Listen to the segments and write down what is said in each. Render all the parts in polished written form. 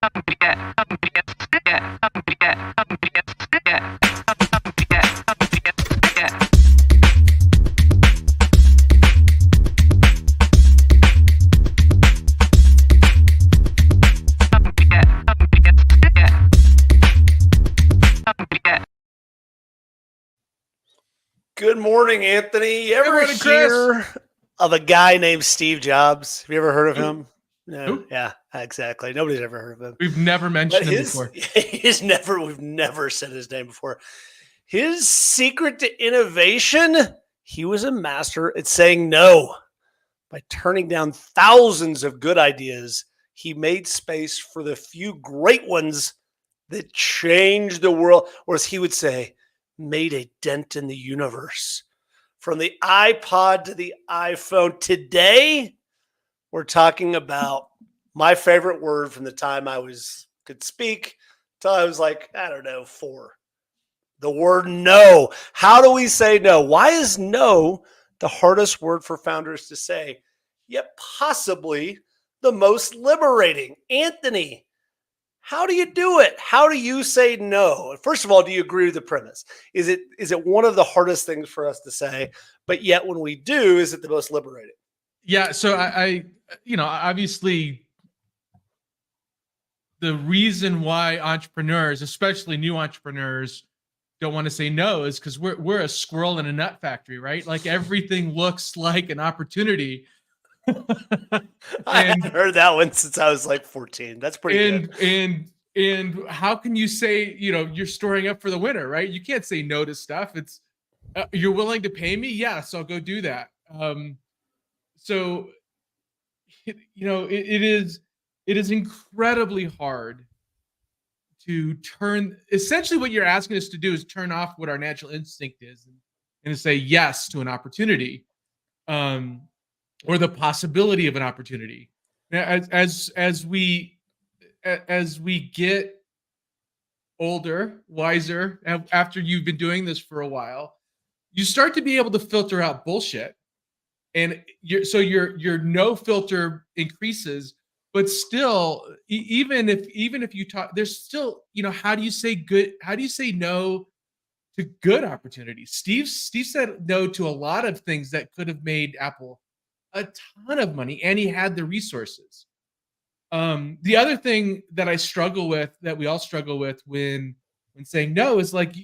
Good morning, Anthony. You ever morning, hear of a guy named Steve Jobs? Have you ever heard of him? No. Who? Yeah, exactly. Nobody's ever heard of him. We've never But mentioned him before. we've never said his name before. His secret to innovation, he was a master at saying no. By turning down thousands of good ideas, he made space for the few great ones that changed the world, or as he would say, made a dent in the universe. From the iPod to the iPhone, today we're talking about my favorite word from the time could speak till I was like, I don't know, 4. The word no. How do we say no? Why is no the hardest word for founders to say, yet possibly the most liberating? Anthony, how do you do it? How do you say no? First of all, do you agree with the premise? Is it one of the hardest things for us to say, but yet when we do, is it the most liberating? Yeah. So I obviously the reason why entrepreneurs, especially new entrepreneurs, don't want to say no is because we're a squirrel in a nut factory, right? Like everything looks like an opportunity. I haven't heard that one since I was like 14. That's pretty good. And how can you say, you're storing up for the winter, right? You can't say no to stuff. It's you're willing to pay me? Yes, I'll go do that. So it is incredibly hard to turn. Essentially what you're asking us to do is turn off what our natural instinct is and to say yes to an opportunity, or the possibility of an opportunity. Now, as we get older, wiser, after you've been doing this for a while, you start to be able to filter out bullshit, and your no filter increases. But still, even if you talk, there's still, how do you say no to good opportunities? Steve said no to a lot of things that could have made Apple a ton of money, and he had the resources. The other thing that we all struggle with when saying no is, like,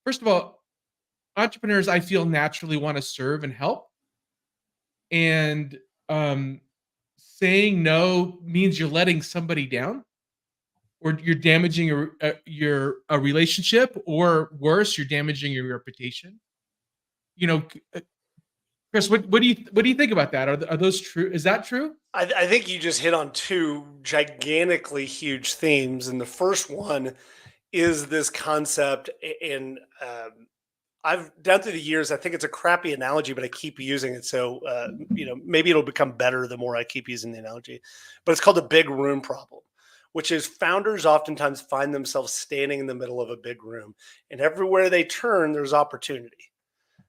first of all, entrepreneurs, I feel, naturally want to serve and help, and saying no means you're letting somebody down, or you're damaging a relationship, or worse, you're damaging your reputation. Chris, what do you think about that? Are those true? Is that true? I think you just hit on 2 gigantically huge themes. And the first one is this concept. And I've down through the years, I think it's a crappy analogy, but I keep using it. So, maybe it'll become better the more I keep using the analogy. But it's called the big room problem, which is founders oftentimes find themselves standing in the middle of a big room. And everywhere they turn, there's opportunity.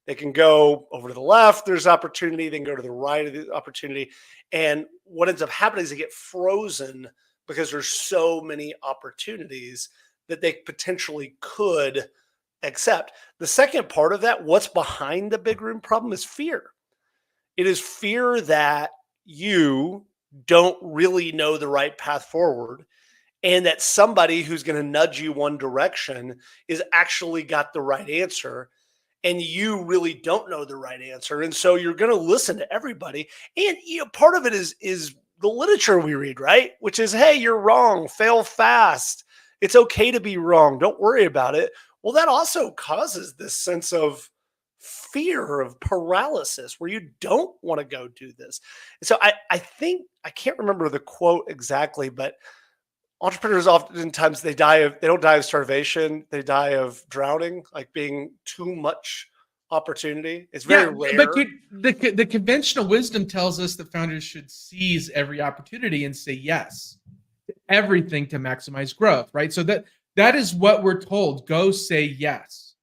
They can go over to the left, there's opportunity. They can go to the right of the opportunity. And what ends up happening is they get frozen because there's so many opportunities that they potentially could accept. The second part of that, what's behind the big room problem, is fear. It is fear that you don't really know the right path forward, and that somebody who's going to nudge you one direction is actually got the right answer, and you really don't know the right answer. And so you're going to listen to everybody. And part of it is the literature we read, right? Which is, hey, you're wrong, fail fast. It's okay to be wrong. Don't worry about it. Well, that also causes this sense of fear of paralysis where you don't want to go do this. So I think, I can't remember the quote exactly, but entrepreneurs oftentimes they don't die of starvation, they die of drowning, like being too much opportunity. It's very rare. But the conventional wisdom tells us that founders should seize every opportunity and say yes to everything to maximize growth, right? So that is what we're told. Go say yes,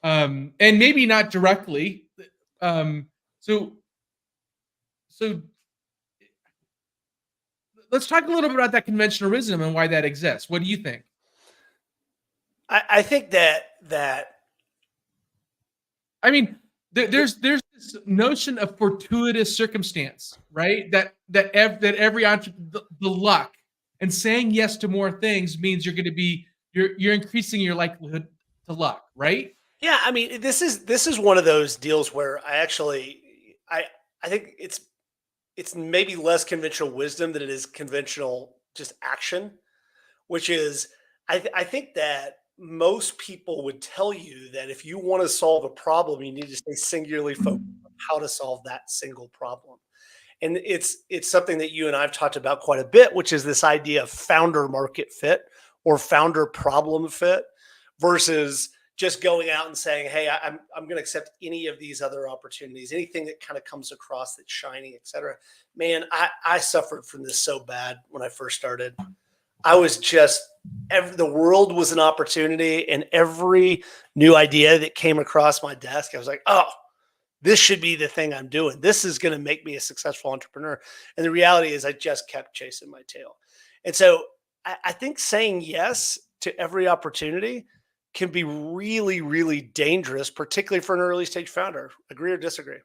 and maybe not directly. So let's talk a little bit about that conventional wisdom and why that exists. What do you think? I think that I mean, there's this notion of fortuitous circumstance, right? That every the luck and saying yes to more things means you're increasing your likelihood to luck, right? yeah, I mean, this is one of those deals where I I think it's maybe less conventional wisdom than it is conventional just action, which is I think that most people would tell you that if you want to solve a problem, you need to stay singularly focused on how to solve that single problem. And it's something that you and I've talked about quite a bit, which is this idea of founder market fit or founder problem fit versus just going out and saying, "Hey, I'm going to accept any of these other opportunities, anything that kind of comes across that's shiny, etc." Man, I suffered from this so bad when I first started. I was just the world was an opportunity, and every new idea that came across my desk, I was like, "Oh, this should be the thing I'm doing. This is going to make me a successful entrepreneur." And the reality is, I just kept chasing my tail. And so, I think saying yes to every opportunity can be really, really dangerous, particularly for an early stage founder. Agree or disagree?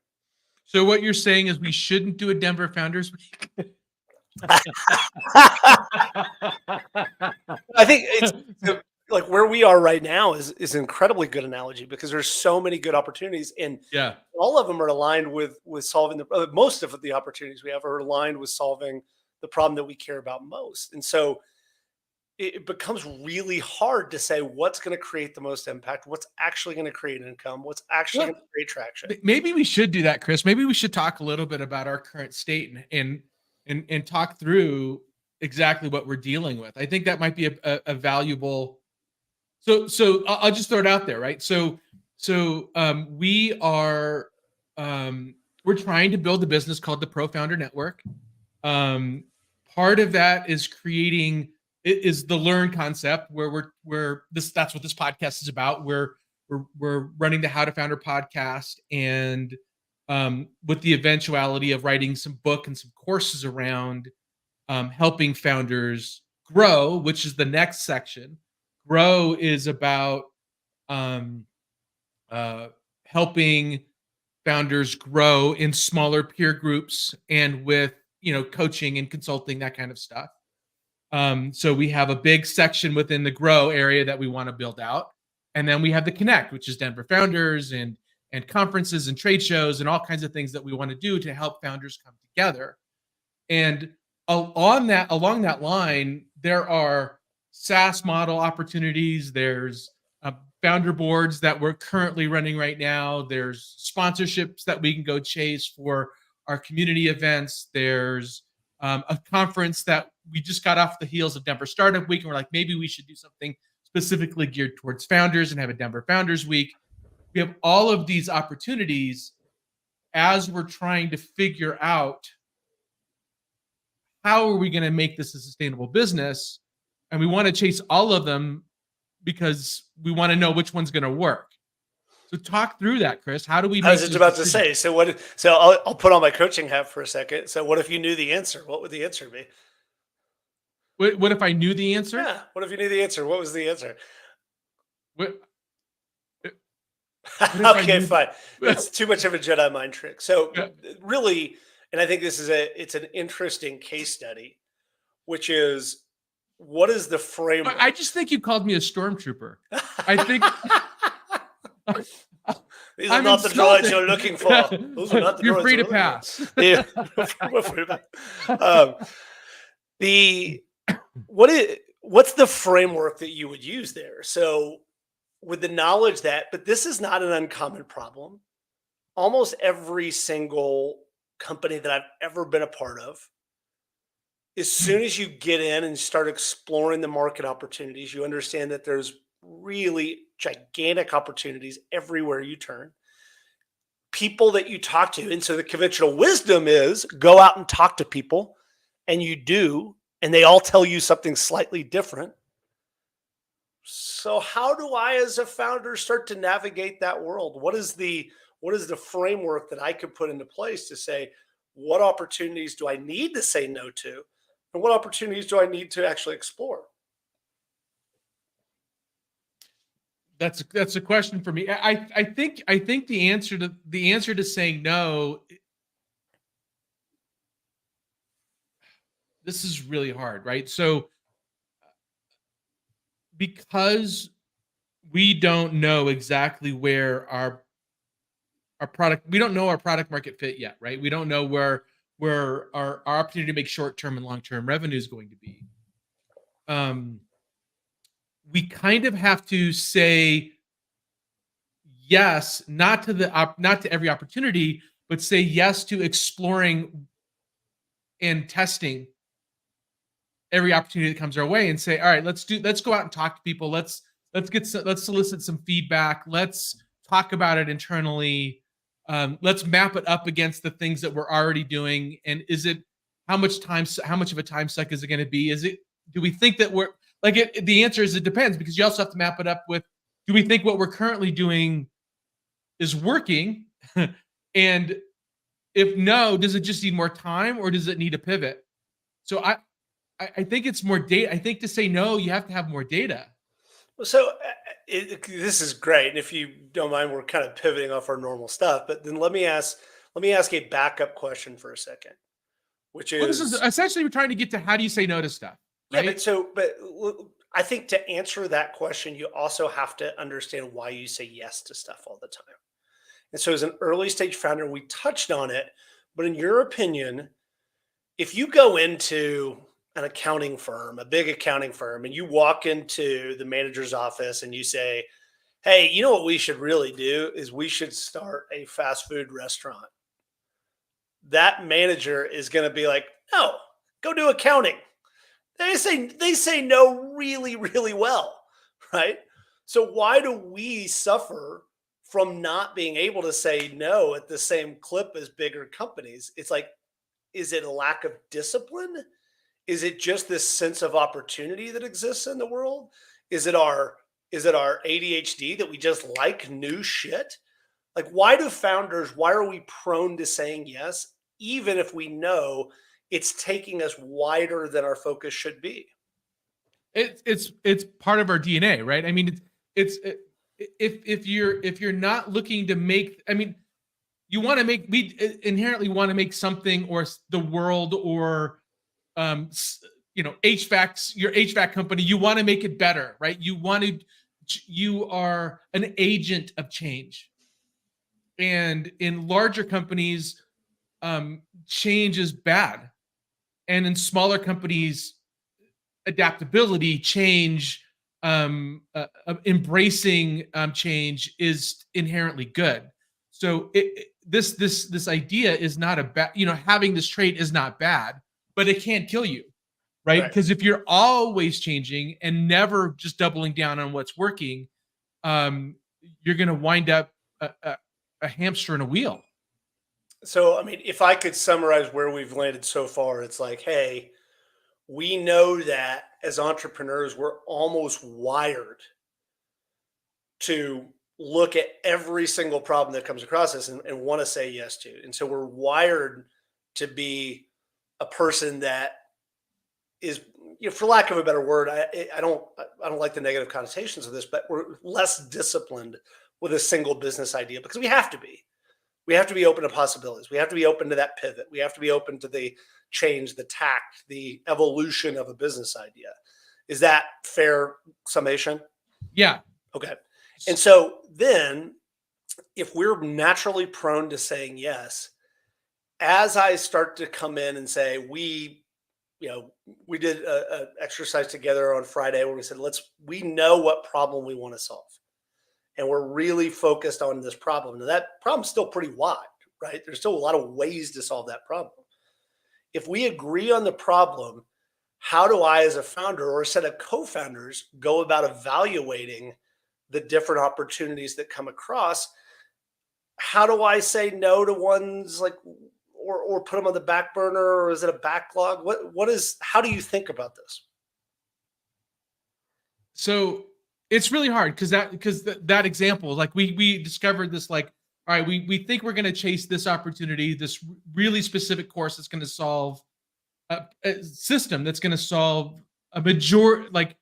So what you're saying is we shouldn't do a Denver Founders Week. I think it's like where we are right now is an incredibly good analogy because there's so many good opportunities, and Yeah. all of them are aligned with solving most of the opportunities we have are aligned with solving the problem that we care about most. And so it becomes really hard to say what's going to create the most impact, what's actually going to create income, what's actually Well, going to create traction. maybe we should do that, Chris. Maybe we should talk a little bit about our current state and talk through exactly what we're dealing with. I think that might be a valuable. So I'll just throw it out there, right? We are we're trying to build a business called the Pro Founder Network. Um, Part of that is creating is the learn concept where we're this that's what this podcast is about. We're running the How to Founder podcast and with the eventuality of writing some book and some courses around helping founders grow, which is the next section. Grow is about um, uh, helping founders grow in smaller peer groups and with coaching and consulting, that kind of stuff. So we have a big section within the grow area that we want to build out, and then we have the connect, which is Denver founders and conferences and trade shows and all kinds of things that we want to do to help founders come together. And along that line, there are SaaS model opportunities. There's founder boards that we're currently running right now. There's sponsorships that we can go chase for our community events. There's a conference that we just got off the heels of Denver Startup Week, and we're like, maybe we should do something specifically geared towards founders and have a Denver Founders Week. We have all of these opportunities as we're trying to figure out how are we going to make this a sustainable business? And we want to chase all of them because we want to know which one's going to work. So talk through that, Chris. How do we I make was just about to say, so what? So I'll put on my coaching hat for a second. So what if you knew the answer? What would the answer be? What if I knew the answer? Yeah. What if you knew the answer? What was the answer? What Okay, fine. That's too much of a Jedi mind trick. So really, and I think it's an interesting case study, which is what is the framework? I just think you called me a stormtrooper. I think these are not the droids you're looking for. Those are not the You're droids free to looking pass. for. Yeah. What's the framework that you would use there? So with the knowledge that, but this is not an uncommon problem. Almost every single company that I've ever been a part of, as soon as you get in and start exploring the market opportunities, you understand that there's really gigantic opportunities everywhere you turn. People that you talk to. And so the conventional wisdom is go out and talk to people, and you do, and they all tell you something slightly different. So how do I, as a founder, start to navigate that world? What is the framework that I could put into place to say, what opportunities do I need to say no to? And what opportunities do I need to actually explore? That's a question for me. I think the answer to saying no, this is really hard, right? So because we don't know exactly where our product, we don't know our product market fit yet, right? We don't know where our opportunity to make short-term and long-term revenue is going to be. Um, we kind of have to say yes, not to every opportunity, but say yes to exploring and testing every opportunity that comes our way, and say, all right, let's go out and talk to people. Let's solicit some feedback. Let's talk about it internally. Let's map it up against the things that we're already doing. And is it how much of a time suck is it going to be? Do we think that we're like it? The answer is it depends, because you also have to map it up with, do we think what we're currently doing is working? And if no, does it just need more time, or does it need a pivot? So I think it's more data. I think to say no, you have to have more data. So this is great, and if you don't mind, we're kind of pivoting off our normal stuff. But then let me ask a backup question for a second, which Well, this is is essentially we're trying to get to, how do you say no to stuff, yeah, right? I think to answer that question, you also have to understand why you say yes to stuff all the time. And so, as an early stage founder, we touched on it, but in your opinion, if you go into an accounting firm, a big accounting firm, and you walk into the manager's office and you say, "Hey, you know what we should really do is we should start a fast food restaurant." That manager is going to be like, "No, go do accounting." They say no really, really well, right? So why do we suffer from not being able to say no at the same clip as bigger companies? It's like, is it a lack of discipline? Is it just this sense of opportunity that exists in the world? Is it our is it our ADHD that we just like new shit? Like, why are we prone to saying yes, even if we know it's taking us wider than our focus should be? It's part of our DNA, right? I mean, if you're not looking to make, I mean, you want to make, we inherently want to make something, or the world, or HVAC, your HVAC company, you want to make it better, right? You are an agent of change. And in larger companies, change is bad. And in smaller companies, adaptability, change, embracing change is inherently good. So this idea is not a bad, having this trait is not bad, but it can't kill you, right? Right. Because if you're always changing and never just doubling down on what's working, um, you're going to wind up a hamster in a wheel. So, I mean, if I could summarize where we've landed so far, it's like, hey, we know that as entrepreneurs, we're almost wired to look at every single problem that comes across us and want to say yes to. And so we're wired to be a person that is, for lack of a better word, I don't like the negative connotations of this, but we're less disciplined with a single business idea because we have to be. We have to be open to possibilities. We have to be open to that pivot. We have to be open to the change, the tact, the evolution of a business idea. Is that fair summation? Yeah. Okay. And so then, if we're naturally prone to saying yes, as I start to come in and say, we did a exercise together on Friday where we said, we know what problem we want to solve. And we're really focused on this problem. Now, that problem's still pretty wide, right? There's still a lot of ways to solve that problem. If we agree on the problem, how do I, as a founder or a set of co-founders, go about evaluating the different opportunities that come across? How do I say no to ones like, or put them on the back burner, or is it a backlog? How do you think about this? So it's really hard because that example, like we discovered this, like, all right, we think we're going to chase this opportunity, this really specific course that's going to solve a system that's going to solve a major, like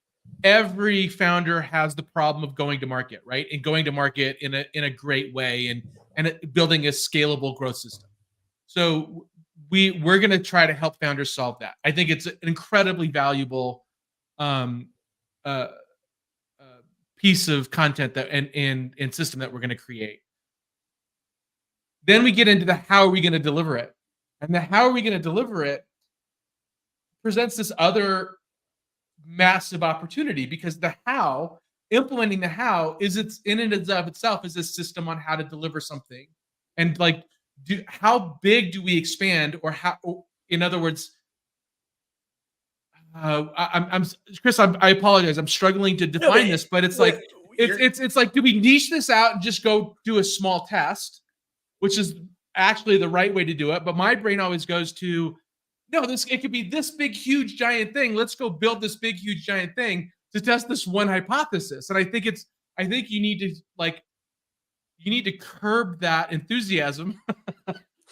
every founder has the problem of going to market, right? And going to market in a great way, and building a scalable growth system. So we're going to try to help founders solve that. I think it's an incredibly valuable um, uh, uh, piece of content that and system that we're going to create. Then we get into the how are we going to deliver it, and the how are we going to deliver it presents this other massive opportunity, because the how, implementing the how, is it's in and of itself is a system on how to deliver something, and like how big do we expand, or how, in other words, I'm Chris, I apologize, I'm struggling to No, but define this, but it's what like it's like, do we niche this out and just go do a small test, which is actually the right way to do it, but my brain always goes to, no, it could be this big, huge, giant thing. Let's go build this big, huge, giant thing to test this one hypothesis. And I think you need to curb that enthusiasm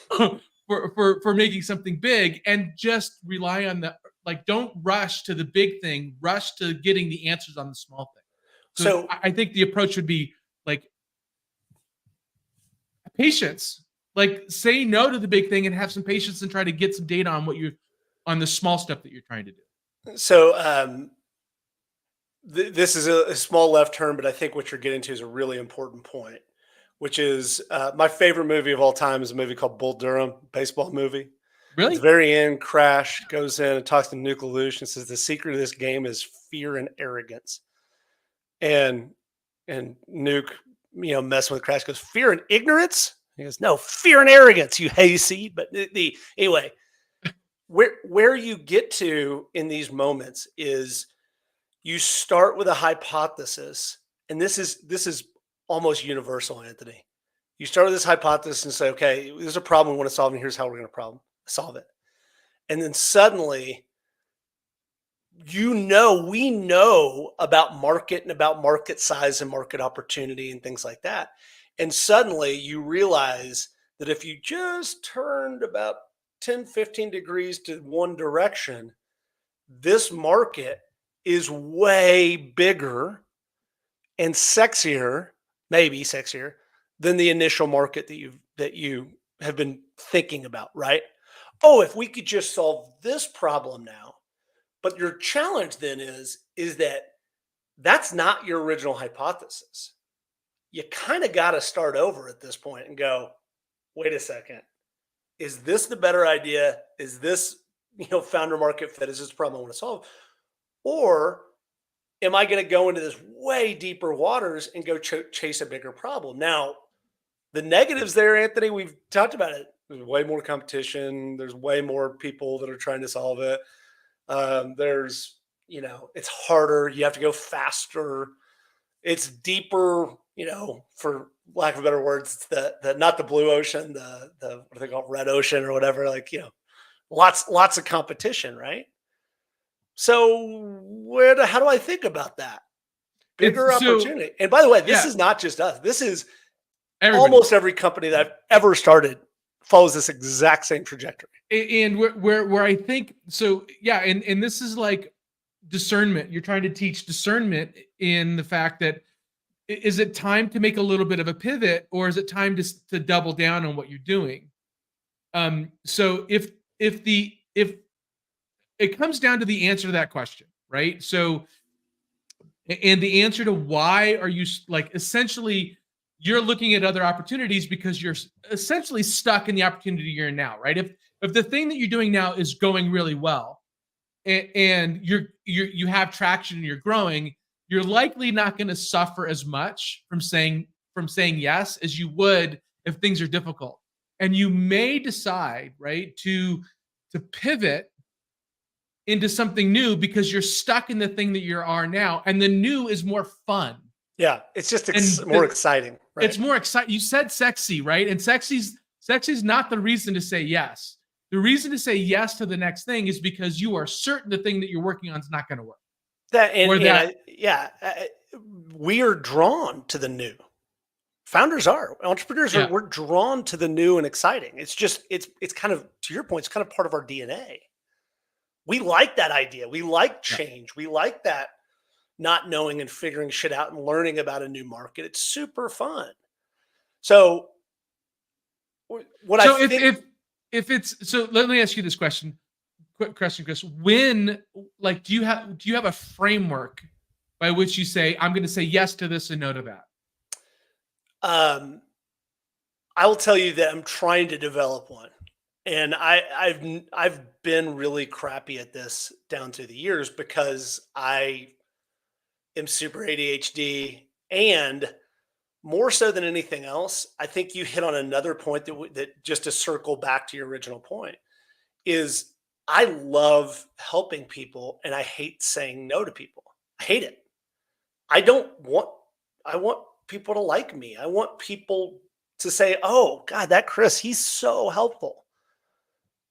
for making something big, and just rely on the, like, don't rush to the big thing, rush to getting the answers on the small thing. So so I think the approach would be like patience. Like, say no to the big thing and have some patience and try to get some data on on the small stuff that you're trying to do. so this is a small left turn, but I think what you're getting to is a really important point, which is my favorite movie of all time is a movie called Bull Durham, baseball movie. At the Really? very end, Crash goes in and talks to Nuke Lelouch and says the secret of this game is fear and arrogance. And Nuke, messing with Crash, goes, fear and ignorance. He goes, no, fear and arrogance, you hayseed. But anyway, where you get to in these moments is you start with a hypothesis, and this is almost universal, Anthony. You start with this hypothesis and say, okay, there's a problem we want to solve, and here's how we're going to solve it. And then suddenly, we know about market and about market size and market opportunity and things like that. And suddenly you realize that if you just turned about 10, 15 degrees to one direction, this market is way bigger and sexier, maybe sexier, than the initial market that you have been thinking about, right? Oh, if we could just solve this problem now. But your challenge then is that that's not your original hypothesis. You kind of got to start over at this point and go, wait a second, is this the better idea? Is this, founder market fit? Is this the problem I want to solve? Or am I going to go into this way deeper waters and go chase a bigger problem? Now, the negatives there, Anthony, we've talked about it. There's way more competition. There's way more people that are trying to solve it. There's, it's harder. You have to go faster. It's deeper, for lack of better words, the not the blue ocean, the what do they call it, red ocean or whatever, like, lots of competition, right? So how do I think about that? Bigger opportunity. And by the way, this is not just us. This is Everybody. Almost every company that I've ever started follows this exact same trajectory. And where I think so, yeah, and this is like discernment. You're trying to teach discernment in the fact that, is it time to make a little bit of a pivot, or is it time to double down on what you're doing? So if it comes down to the answer to that question, right? So, and the answer to why are you, like, essentially you're looking at other opportunities because you're essentially stuck in the opportunity you're in now, right? If the thing that you're doing now is going really well, and you have traction and you're growing, you're likely not going to suffer as much from saying yes as you would if things are difficult. And you may decide, right, to pivot into something new because you're stuck in the thing that you are now, and the new is more fun. Yeah, it's just more exciting. Right? It's more exciting. You said sexy, right? And sexy's not the reason to say yes. The reason to say yes to the next thing is because you are certain the thing that you're working on is not going to work. We are drawn to the new. Founders are, entrepreneurs are. We're drawn to the new and exciting. It's just it's kind of, to your point, it's kind of part of our DNA. We like that idea. We like Yeah. change. We like that not knowing and figuring shit out and learning about a new market. It's super fun. So what I So think, if it's so, let me ask you this question. Quick question, Chris. When, like, do you have a framework by which you say I'm going to say yes to this and no to that? um, I will tell you that I'm trying to develop one, and I've been really crappy at this down through the years because I am super ADHD, and more so than anything else, I think you hit on another point that just to circle back to your original point is I love helping people and I hate saying no to people. I hate it. I don't want I want people to like me. I want people to say, "Oh, God, that Chris, he's so helpful."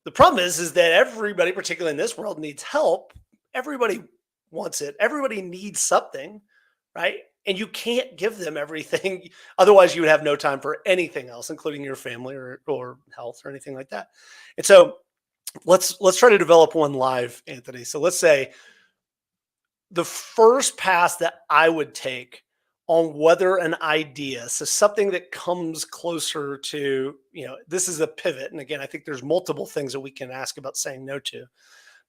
The problem is that everybody, particularly in this world, needs help. Everybody wants it. Everybody needs something, right? And you can't give them everything. Otherwise, you would have no time for anything else, including your family or health or anything like that. And so let's try to develop one live, Anthony. So let's say the first pass that I would take on whether an idea, so something that comes closer to, this is a pivot. And again, I think there's multiple things that we can ask about saying no to.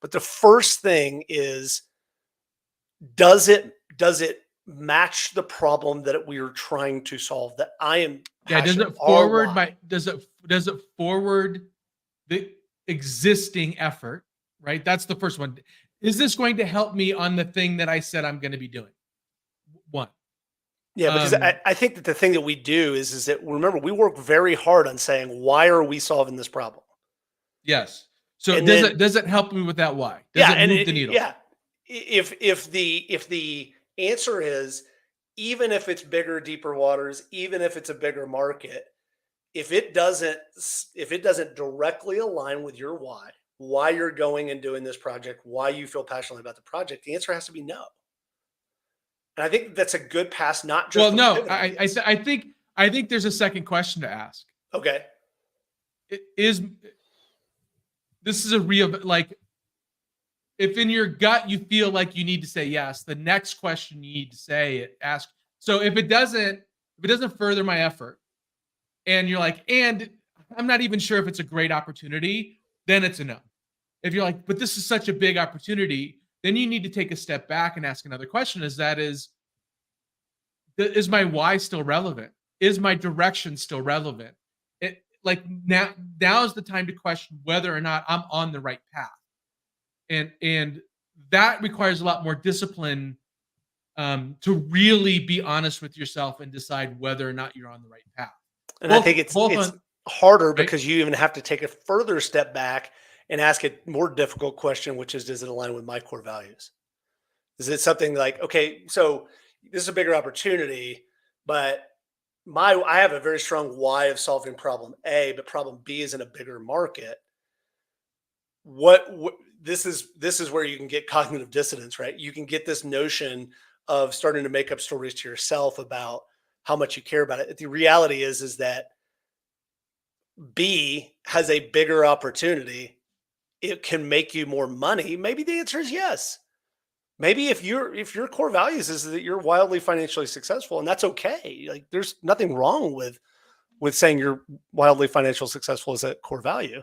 But the first thing is, does it match the problem that we are trying to solve, that I am Yeah, passionate, our why? does it forward the existing effort, right? That's the first one. Is this going to help me on the thing that I said I'm going to be doing? One. Yeah, because I, Um, I think that the thing that we do is that, remember, we work very hard on saying, why are we solving this problem? yes. So And then, does it help me with that why? Does yeah, it and move the needle? yeah, if the answer is, even if it's bigger, deeper waters, even if it's a bigger market, if it doesn't directly align with your why you're going and doing this project, why you feel passionately about the project, the answer has to be no. And I think that's a good pass, not just Well, for the no, pivot I ideas. I think there's a second question to ask. Okay. Is this is a real, like, if in your gut you feel like you need to say yes, the next question you need to ask. So if it doesn't further my effort, and you're like, and I'm not even sure if it's a great opportunity, then it's a no. If you're like, but this is such a big opportunity, then you need to take a step back and ask another question. Is my why still relevant? Is my direction still relevant? Like, now is the time to question whether or not I'm on the right path. And that requires a lot more discipline, to really be honest with yourself and decide whether or not you're on the right path. And I think Both it's both it's on harder right. because you even have to take a further step back and ask a more difficult question, which is, does it align with my core values? Is it something like, okay, so this is a bigger opportunity, but I have a very strong why of solving problem A, but problem B is in a bigger market. What this is where you can get cognitive dissonance, right? You can get this notion of starting to make up stories to yourself about how much you care about it. The reality is that B has a bigger opportunity. It can make you more money. Maybe the answer is yes. Maybe if your core values is that you're wildly financially successful, and that's okay. Like, there's nothing wrong with saying you're wildly financially successful as a core value.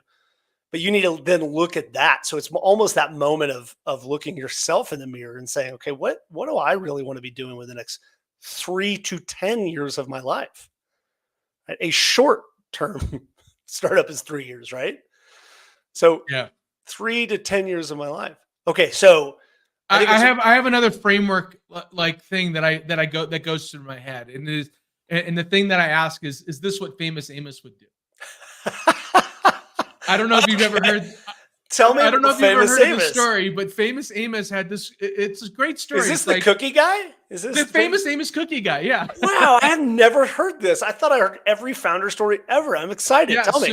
But you need to then look at that. So it's almost that moment of looking yourself in the mirror and saying, okay, what do I really want to be doing with the next 3 to 10 years of my life? Right? A short term startup is 3 years, right? So Yeah. 3 to 10 years of my life. Okay, so I think it's I have another framework, like, thing that goes through my head, and the thing that I ask is this what Famous Amos would do? I don't know if you've ever okay. heard. Tell me I don't know about if you've ever Famous heard of this Amos. story, but Famous Amos had this. It's a great Is story. this It's the like cookie guy? Is the this Famous Amos cookie guy. Yeah. wow? I have never heard this. I thought I heard every founder story ever. I'm excited. Yeah. Tell me.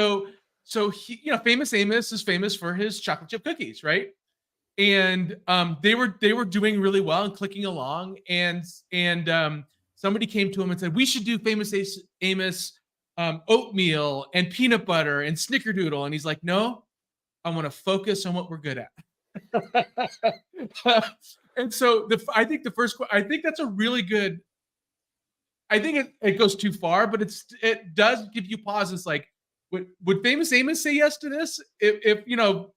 So Famous Amos is famous for his chocolate chip cookies, right? And they were doing really well and clicking along, and somebody came to him and said, we should do Amos, oatmeal and peanut butter and snickerdoodle. And he's like, no, I want to focus on what we're good at. And so I think I think that's a really good. I think it goes too far, but it does give you pauses. Like, would famous Amos say yes to this? If you know,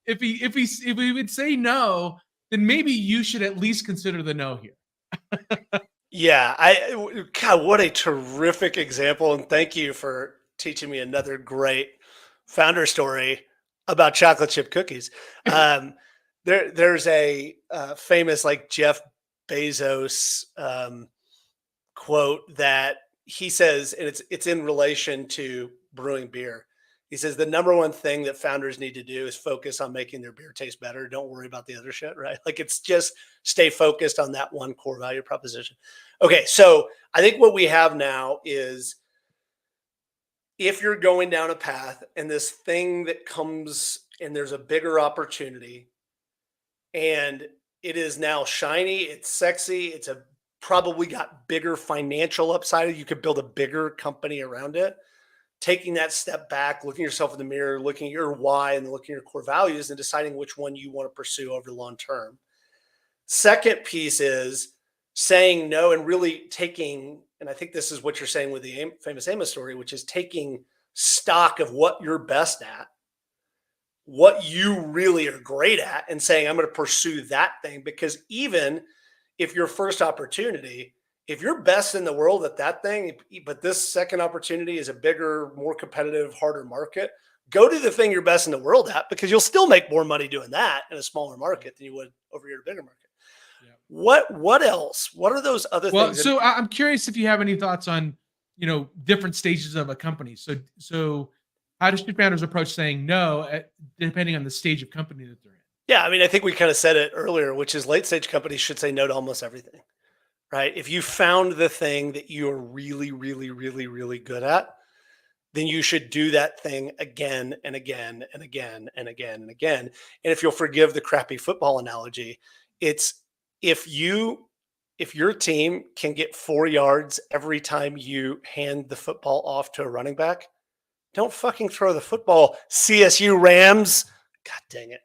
if he would say no, then maybe you should at least consider the no here. Yeah, God, what a terrific example, and thank you for teaching me another great founder story about chocolate chip cookies. Um, there's a famous like Jeff Bezos quote that he says, and it's in relation to brewing beer. He says the number one thing that founders need to do is focus on making their beer taste better. Don't worry about the other shit, right? Like it's just stay focused on that one core value proposition. Okay, so I think what we have now is if you're going down a path and this thing that comes and there's a bigger opportunity and it is now shiny, it's sexy, it's a probably got bigger financial upside. You could build a bigger company around it. Taking that step back, looking yourself in the mirror, looking at your why and looking at your core values and deciding which one you want to pursue over the long term. Second piece is saying no and really taking, and I think this is what you're saying with the famous Amos story, which is taking stock of what you're best at, what you really are great at, and saying, I'm going to pursue that thing. Because even if your first opportunity, if you're best in the world at that thing, but this second opportunity is a bigger, more competitive, harder market, go to the thing you're best in the world at because you'll still make more money doing that in a smaller market than you would over here at a bigger market. Yeah. What else? What are those other Well, things? so I'm curious if you have any thoughts on, different stages of a company. So how should founders approach saying no, depending on the stage of company that they're in? Yeah, I mean, I think we kind of said it earlier, which is late stage companies should say no to almost everything, right? If you found the thing that you are really, really, really, really good at, then you should do that thing again and again and again and again and again. And if you'll forgive the crappy football analogy, it's if you if your team can get 4 yards every time you hand the football off to a running back, don't fucking throw the football, CSU Rams. God dang it.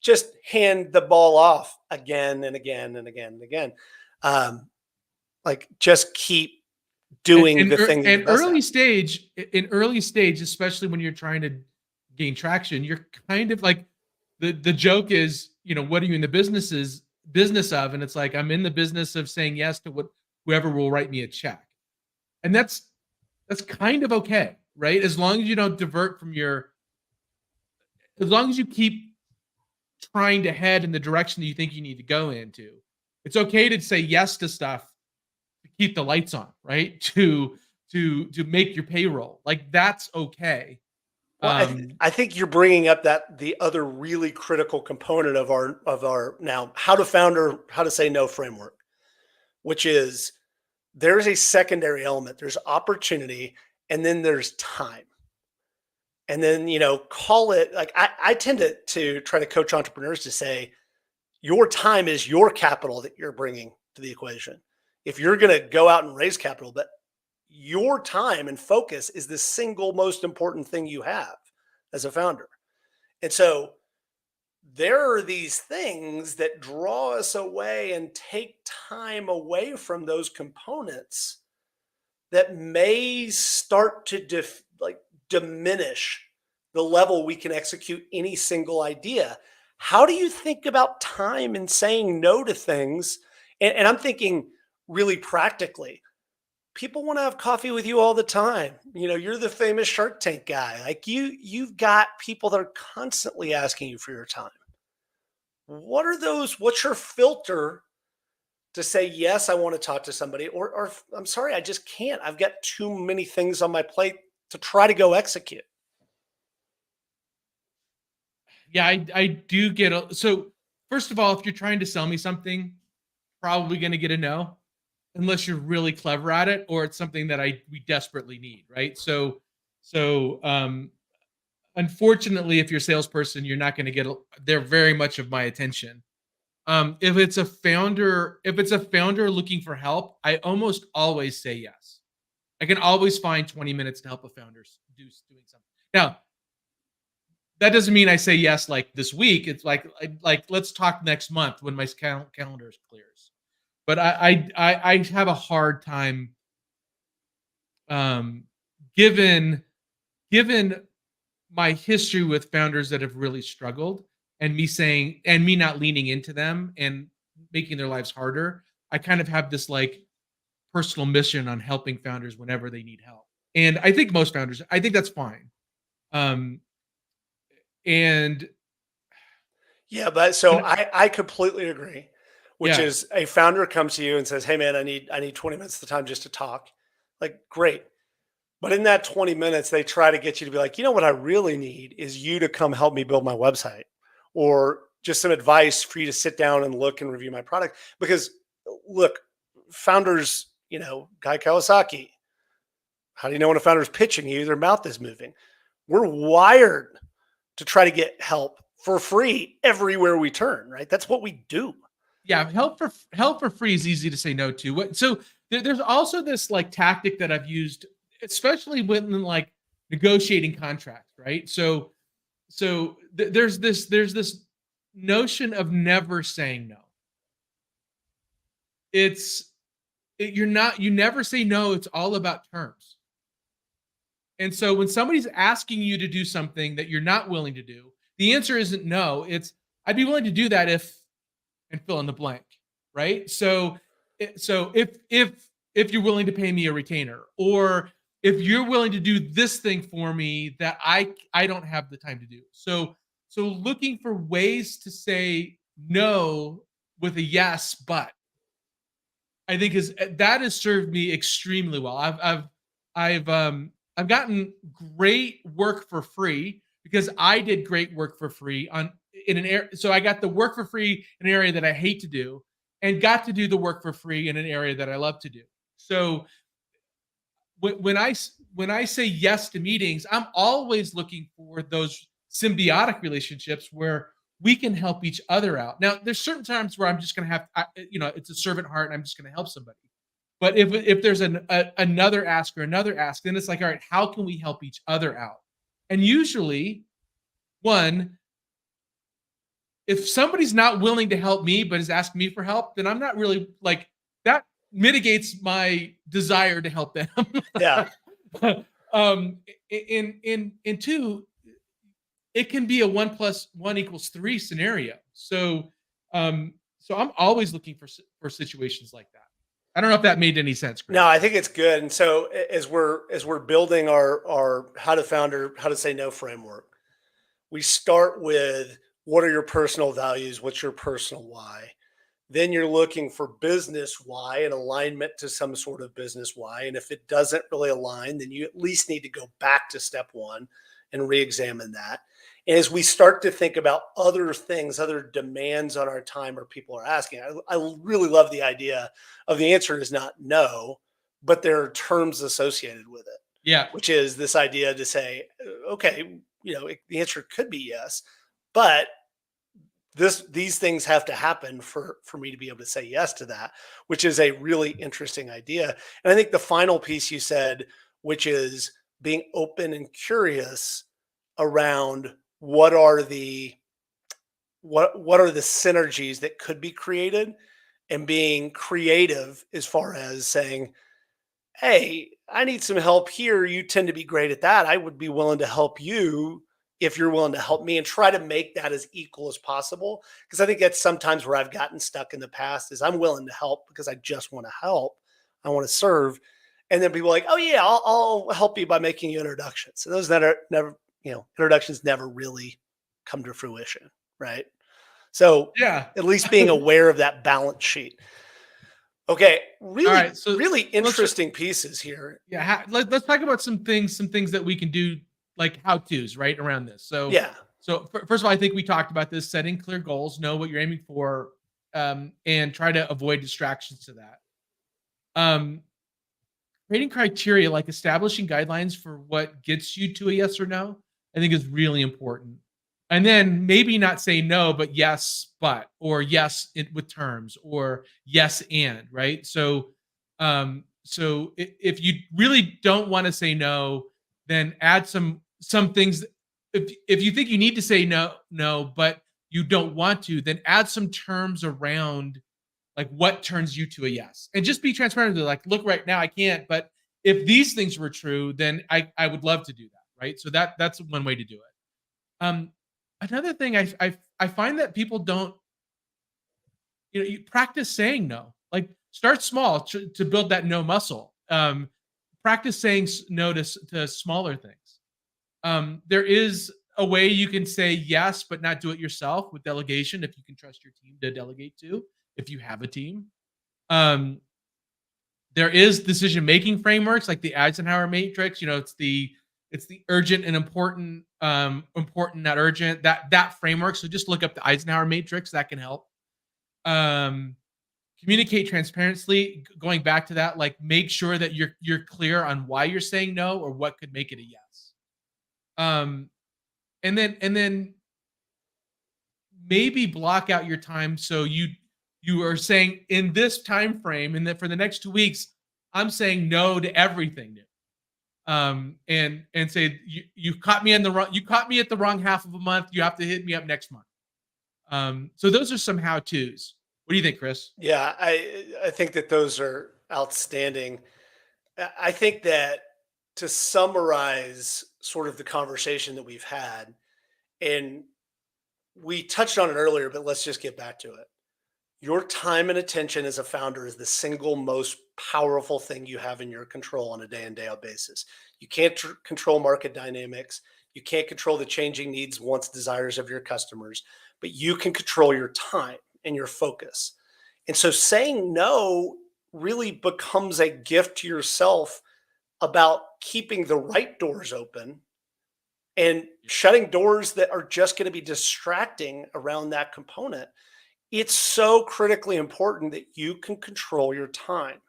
Just hand the ball off again and again and again and again. Um, like just keep doing the thing that you're best at. In early stage, especially when you're trying to gain traction, you're kind of like the joke is, what are you in the business of? And it's like, I'm in the business of saying yes to whoever will write me a check. And that's kind of okay, right? As long as you don't divert from as long as you keep trying to head in the direction that you think you need to go into, it's okay to say yes to stuff to keep the lights on, right? To make your payroll, like that's okay. Well, I think you're bringing up that the other really critical component of our now how to say no framework, which is there's a secondary element. There's opportunity, and then there's time. And then call it like I tend to try to coach entrepreneurs to say your time is your capital that you're bringing to the equation. If you're going to go out and raise capital, but your time and focus is the single most important thing you have as a founder. And so there are these things that draw us away and take time away from those components that may start to diminish the level we can execute any single idea. How do you think about time and saying no to things? And I'm thinking really practically. People want to have coffee with you all the time. You're the famous Shark Tank guy. Like you've got people that are constantly asking you for your time. What are those? What's your filter to say, yes, I want to talk to somebody, or I'm sorry, I just can't. I've got too many things on my plate to try to go execute. Yeah, I do so first of all, if you're trying to sell me something, probably going to get a no, unless you're really clever at it or it's something that we desperately need, right? So unfortunately, if you're a salesperson, you're not going to get they're very much of my attention. If it's a founder looking for help, I almost always say yes. I can always find 20 minutes to help a founder doing something. Now, that doesn't mean I say yes like this week. It's like let's talk next month when my calendar clears. But I have a hard time, um, given given my history with founders that have really struggled, and me not leaning into them and making their lives harder. I kind of have this like personal mission on helping founders whenever they need help. And I think most founders, I think that's fine. Um, and Yeah, but so when I completely agree, which yeah, is a founder comes to you and says, "Hey man, I need 20 minutes of the time just to talk." Like, great. But in that 20 minutes, they try to get you to be like, "You know what I really need is you to come help me build my website or just some advice for you to sit down and look and review my product." Because look, founders, Guy Kawasaki, how do you know when a founder's pitching you? Their mouth is moving. We're wired to try to get help for free everywhere we turn, right? That's what we do. yeah, help for free is easy to say no to. So there's also this like tactic that I've used, especially when like negotiating contracts, right? There's this notion of never saying no. It's you never say no. It's all about terms. And so when somebody's asking you to do something that you're not willing to do, the answer isn't no. It's I'd be willing to do that if and fill in the blank, right? So if you're willing to pay me a retainer, or if you're willing to do this thing for me that I don't have the time to do. So looking for ways to say no with a yes, but I think is that has served me extremely well. I've gotten great work for free because I did great work for free on in an area. So I got the work for free in an area that I hate to do, and got to do the work for free in an area that I love to do. So when I say yes to meetings, I'm always looking for those symbiotic relationships where we can help each other out. Now, there's certain times where I'm just going to it's a servant heart, and I'm just going to help somebody. But if there's another ask or another ask, then it's like, all right, how can we help each other out? And usually, one, if somebody's not willing to help me but is asking me for help, then I'm not really like that mitigates my desire to help them. Yeah. In two, it can be a 1 + 1 = 3 scenario. So I'm always looking for situations like that. I don't know if that made any sense, Chris. No, I think it's good. And so as we're building our how to say no framework, we start with what are your personal values? What's your personal why? Then you're looking for business why and alignment to some sort of business why. And if it doesn't really align, then you at least need to go back to step one and re-examine that. And as we start to think about other things, other demands on our time or people are asking, I really love the idea of the answer is not no, but there are terms associated with it, Yeah. which is this idea to say, okay, the answer could be yes, but these things have to happen for me to be able to say yes to that, which is a really interesting idea. And I think the final piece you said, which is being open and curious around what are the synergies that could be created, and being creative as far as saying, hey, I need some help here. You tend to be great at that. I would be willing to help you if you're willing to help me, and try to make that as equal as possible. Because I think that's sometimes where I've gotten stuck in the past is I'm willing to help because I just want to help. I want to serve. And then people are like, oh yeah, I'll help you by making you introductions. So those that are never, introductions never really come to fruition. Right. So Yeah. at least being aware of that balance sheet. Okay, All really, right. So really let's interesting pieces here. yeah, let's talk about some things that we can do, like how tos right around this. Yeah, First of all, I think we talked about this: setting clear goals, know what you're aiming for, and try to avoid distractions to that. Um, Creating criteria, like establishing guidelines for what gets you to a yes or no, I think is really important. And then maybe not say no, but yes, but, or yes with terms, or yes and, right? So if you really don't want to say no, then add some things. if you think you need to say no, but you don't want to, then add some terms around like what turns you to a yes, and just be transparent. Like, look, right now I can't, but if these things were true, then I would love to do that, right? So that's one way to do it. Another thing I find that people don't, you practice saying no. Like, start small to build that no muscle. Practice saying no to smaller things. There is a way you can say yes, but not do it yourself with delegation if you can trust your team to delegate to, if you have a team. Um, there is decision-making frameworks like the Eisenhower matrix. It's the urgent and important, important, not urgent, that framework. So just look up the Eisenhower matrix. That can help. Um, Communicate transparently. Going back to that, like, make sure that you're clear on why you're saying no or what could make it a yes. Um, and then maybe block out your time, so you are saying in this time frame, and then for the next 2 weeks, I'm saying no to everything new. And say, you caught me you caught me at the wrong half of a month. You have to hit me up next month. So those are some how to's. What do you think, Chris? Yeah, I think that those are outstanding. I think that, to summarize sort of the conversation that we've had, and we touched on it earlier, but let's just get back to it. Your time and attention as a founder is the single most powerful thing you have in your control on a day in, day out basis. You can't control market dynamics. You can't control the changing needs, wants, desires of your customers, but you can control your time and your focus. And so saying no really becomes a gift to yourself about keeping the right doors open and shutting doors that are just going to be distracting around that component. It's so critically important that you can control your time.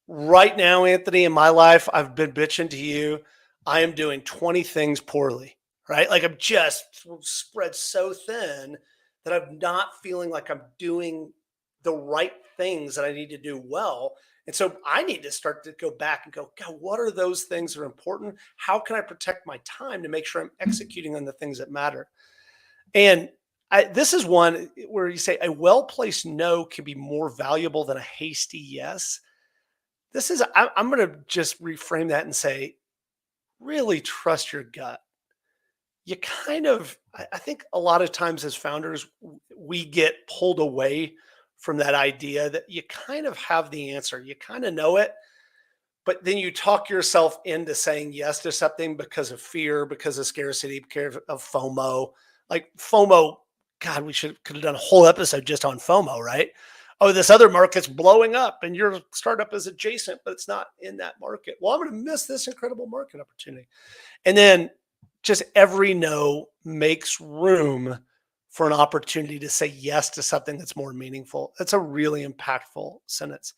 Right now, Anthony, in my life, I've been bitching to you. I am doing 20 things poorly, right? Like, I'm just spread so thin that I'm not feeling like I'm doing the right things that I need to do well. And so I need to start to go back and go, God, what are those things that are important? How can I protect my time to make sure I'm executing on the things that matter? And this is one where you say a well-placed no can be more valuable than a hasty yes. I'm going to just reframe that and say, really trust your gut. You kind of, I think a lot of times as founders, we get pulled away from that idea that you kind of have the answer. You kind of know it, but then you talk yourself into saying yes to something because of fear, because of scarcity, because of FOMO. Like FOMO, God, we could have done a whole episode just on FOMO, right? Oh, this other market's blowing up and your startup is adjacent, but it's not in that market. Well, I'm going to miss this incredible market opportunity. And then just every no makes room for an opportunity to say yes to something that's more meaningful. That's a really impactful sentence.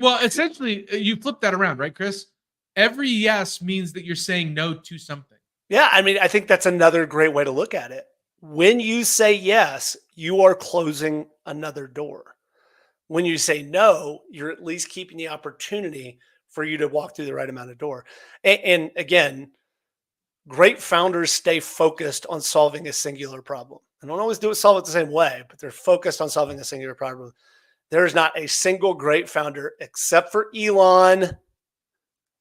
Well, essentially, you flip that around, right, Chris? Every yes means that you're saying no to something. Yeah, I mean, I think that's another great way to look at it. When you say yes, you are closing another door. When you say no, you're at least keeping the opportunity for you to walk through the right amount of door. And again, great founders stay focused on solving a singular problem. They don't always solve it the same way, but they're focused on solving a singular problem. There is not a single great founder, except for Elon,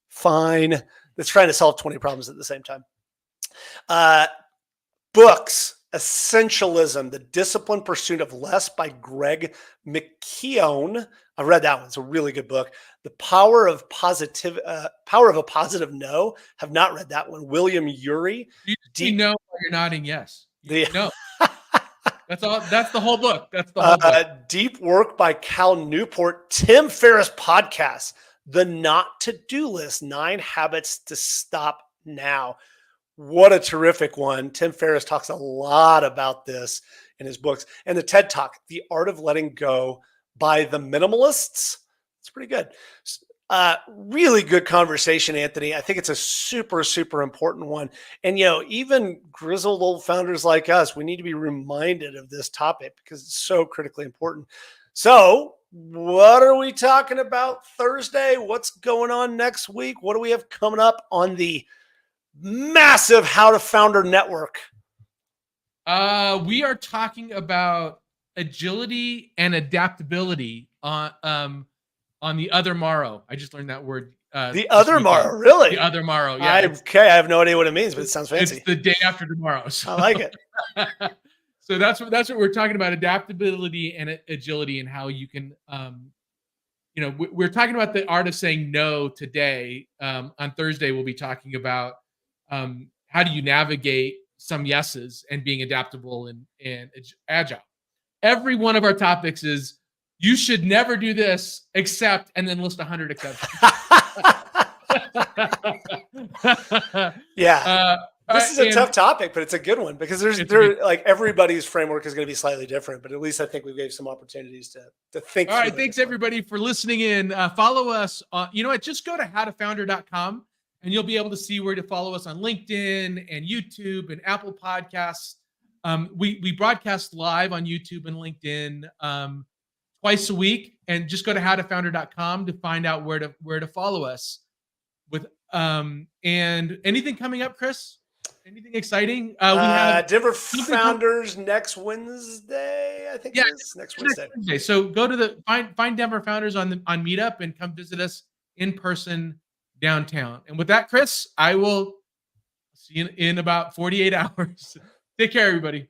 fine, that's trying to solve 20 problems at the same time. Books, Essentialism, The Disciplined Pursuit of Less by Greg McKeown. I read that one. It's a really good book. The Power of a Positive No. Have not read that one. William Ury. You know you're nodding yes. No. That's all. That's the whole book. That's the whole book. Deep Work by Cal Newport. Tim Ferriss podcast, The Not To Do List, 9 Habits to Stop Now. What a terrific one. Tim Ferriss talks a lot about this in his books. And the TED Talk, The Art of Letting Go by the Minimalists. It's pretty good. Really good conversation, Anthony. I think it's a super, super important one. And, even grizzled old founders like us, we need to be reminded of this topic because it's so critically important. So what are we talking about Thursday? What's going on next week? What do we have coming up on the massive How to Founder network? We are talking about agility and adaptability on the other morrow. I just learned that word. The other morrow, really? The other morrow. Yeah. I have no idea what it means, but it sounds fancy. It's the day after tomorrow. So. I like it. So that's what we're talking about: adaptability and agility, and how you can, we're talking about the art of saying no today. On Thursday, we'll be talking about how do you navigate some yeses and being adaptable and agile. Every one of our topics is you should never do this except, and then list 100 exceptions. Yeah. This is a tough topic, but it's a good one because there's like everybody's framework is going to be slightly different, but at least I think we gave some opportunities to think. All right. Thanks everybody for listening in. Follow us. Just go to howtofounder.com and you'll be able to see where to follow us on LinkedIn and YouTube and Apple Podcasts. We broadcast live on YouTube and LinkedIn twice a week, and just go to howtofounder.com to find out where to follow us. With and anything coming up, Chris? Anything exciting? We have Denver Founders next Wednesday. I think it is next Wednesday. So go to find Denver Founders on Meetup and come visit us in person downtown. And with that, Chris, I will see you in about 48 hours. Take care, everybody.